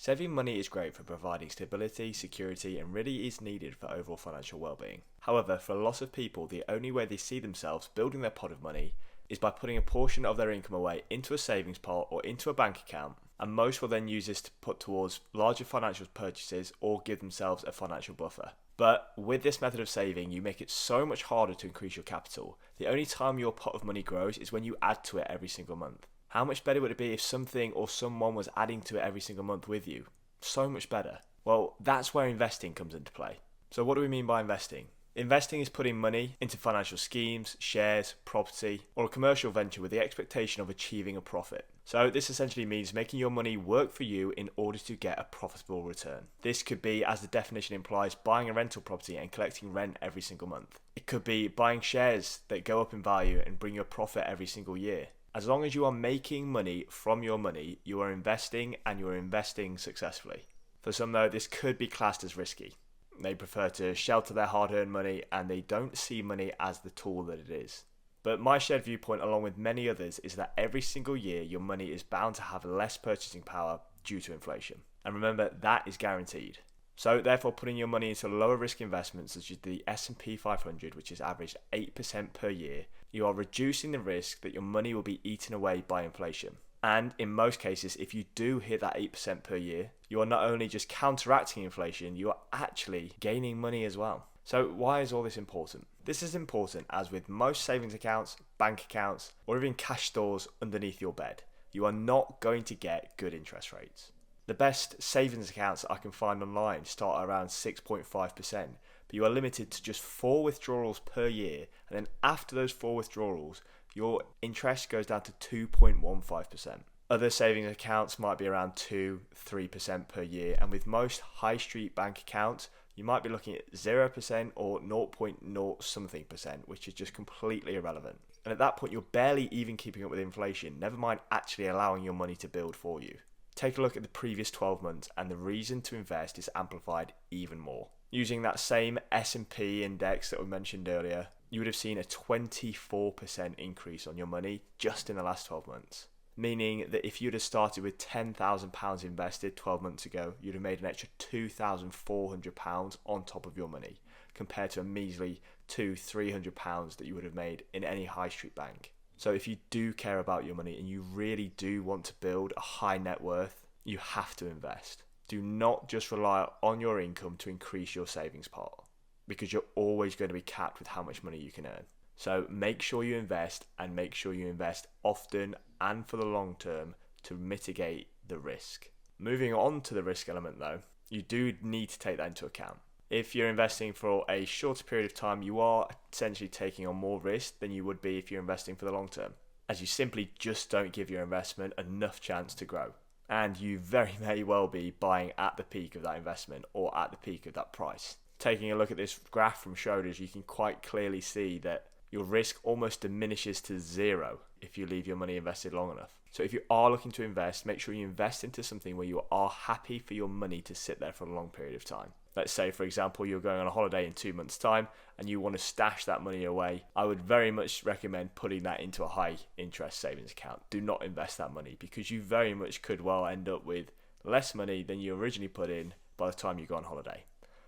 Saving money is great for providing stability, security, and really is needed for overall financial well-being. However, for a lot of people, the only way they see themselves building their pot of money is by putting a portion of their income away into a savings pot or into a bank account, and most will then use this to put towards larger financial purchases or give themselves a financial buffer. But with this method of saving, you make it so much harder to increase your capital. The only time your pot of money grows is when you add to it every single month. How much better would it be if something or someone was adding to it every single month with you? So much better. Well, that's where investing comes into play. So what do we mean by investing? Investing is putting money into financial schemes, shares, property, or a commercial venture with the expectation of achieving a profit. So this essentially means making your money work for you in order to get a profitable return. This could be, as the definition implies, buying a rental property and collecting rent every single month. It could be buying shares that go up in value and bring you a profit every single year. As long as you are making money from your money, you are investing, and you are investing successfully. For some though, this could be classed as risky. They prefer to shelter their hard-earned money, and they don't see money as the tool that it is. But my shared viewpoint, along with many others, is that every single year your money is bound to have less purchasing power due to inflation. And remember, that is guaranteed. So therefore, putting your money into lower risk investments such as the S&P 500, which is averaged 8% per year, you are reducing the risk that your money will be eaten away by inflation. And in most cases, if you do hit that 8% per year, you are not only just counteracting inflation, you are actually gaining money as well. So why is all this important? This is important as with most savings accounts, bank accounts, or even cash stores underneath your bed, you are not going to get good interest rates. The best savings accounts I can find online start around 6.5%, but you are limited to just 4 withdrawals per year, and then after those 4 withdrawals, your interest goes down to 2.15%. Other savings accounts might be around 2-3% per year, and with most high street bank accounts, you might be looking at 0% or 0.0 something percent, which is just completely irrelevant. And at that point, you're barely even keeping up with inflation, never mind actually allowing your money to build for you. Take a look at the previous 12 months, and the reason to invest is amplified even more. Using that same S&P index that we mentioned earlier, you would have seen a 24% increase on your money just in the last 12 months. Meaning that if you'd have started with £10,000 invested 12 months ago, you'd have made an extra £2,400 on top of your money, compared to a measly £200-300 that you would have made in any high street bank. So if you do care about your money and you really do want to build a high net worth, you have to invest. Do not just rely on your income to increase your savings pot, because you're always going to be capped with how much money you can earn. So make sure you invest, and make sure you invest often and for the long term to mitigate the risk. Moving on to the risk element though, you do need to take that into account. If you're investing for a shorter period of time, you are essentially taking on more risk than you would be if you're investing for the long term, as you simply just don't give your investment enough chance to grow. And you very may well be buying at the peak of that investment or at the peak of that price. Taking a look at this graph from Schroders, you can quite clearly see that your risk almost diminishes to zero if you leave your money invested long enough. So if you are looking to invest, make sure you invest into something where you are happy for your money to sit there for a long period of time. Let's say, for example, you're going on a holiday in 2 months' time and you want to stash that money away. I would very much recommend putting that into a high interest savings account. Do not invest that money, because you very much could well end up with less money than you originally put in by the time you go on holiday.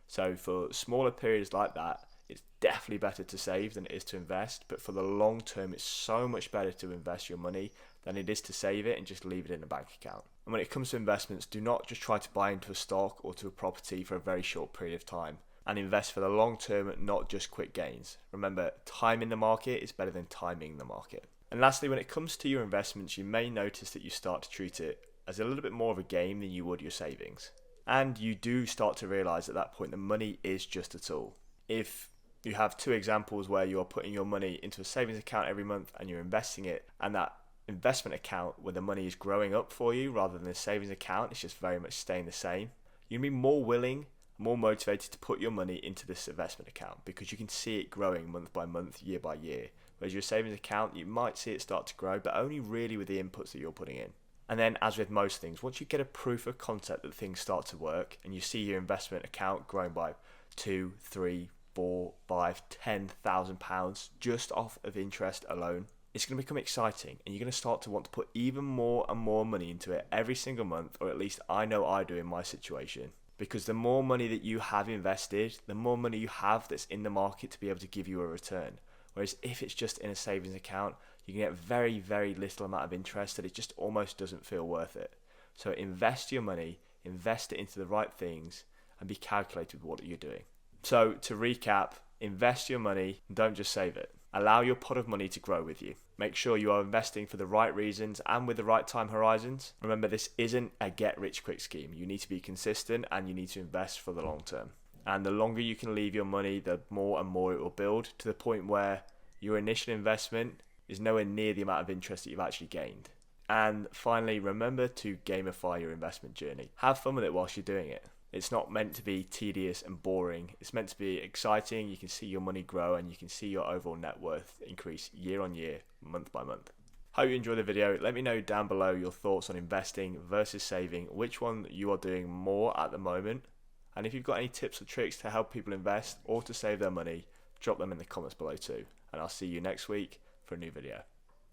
So for smaller periods like that, it's definitely better to save than it is to invest. But for the long term, it's so much better to invest your money than it is to save it and just leave it in a bank account. And when it comes to investments, do not just try to buy into a stock or to a property for a very short period of time, and invest for the long term, not just quick gains. Remember, time in the market is better than timing the market. And lastly, when it comes to your investments, you may notice that you start to treat it as a little bit more of a game than you would your savings. And you do start to realize at that point the money is just a tool. If you have 2 examples where you're putting your money into a savings account every month and you're investing it, and that investment account where the money is growing up for you rather than the savings account, it's just very much staying the same, you'll be more willing, more motivated to put your money into this investment account, because you can see it growing month by month, year by year. Whereas your savings account, you might see it start to grow, but only really with the inputs that you're putting in. And then, as with most things, once you get a proof of concept that things start to work and you see your investment account growing by 2, 3, 4, 5, £10,000 just off of interest alone, it's going to become exciting, and you're going to start to want to put even more and more money into it every single month, or at least I know I do in my situation. Because the more money that you have invested, the more money you have that's in the market to be able to give you a return. Whereas if it's just in a savings account, you can get very, very little amount of interest that it just almost doesn't feel worth it. So invest your money, invest it into the right things, and be calculated with what you're doing. So to recap, invest your money and don't just save it. Allow your pot of money to grow with you. Make sure you are investing for the right reasons and with the right time horizons. Remember, this isn't a get-rich-quick scheme. You need to be consistent and you need to invest for the long term. And the longer you can leave your money, the more and more it will build to the point where your initial investment is nowhere near the amount of interest that you've actually gained. And finally, remember to gamify your investment journey. Have fun with it whilst you're doing it. It's not meant to be tedious and boring. It's meant to be exciting. You can see your money grow and you can see your overall net worth increase year on year, month by month. Hope you enjoyed the video. Let me know down below your thoughts on investing versus saving, which one you are doing more at the moment. And if you've got any tips or tricks to help people invest or to save their money, drop them in the comments below too. And I'll see you next week for a new video.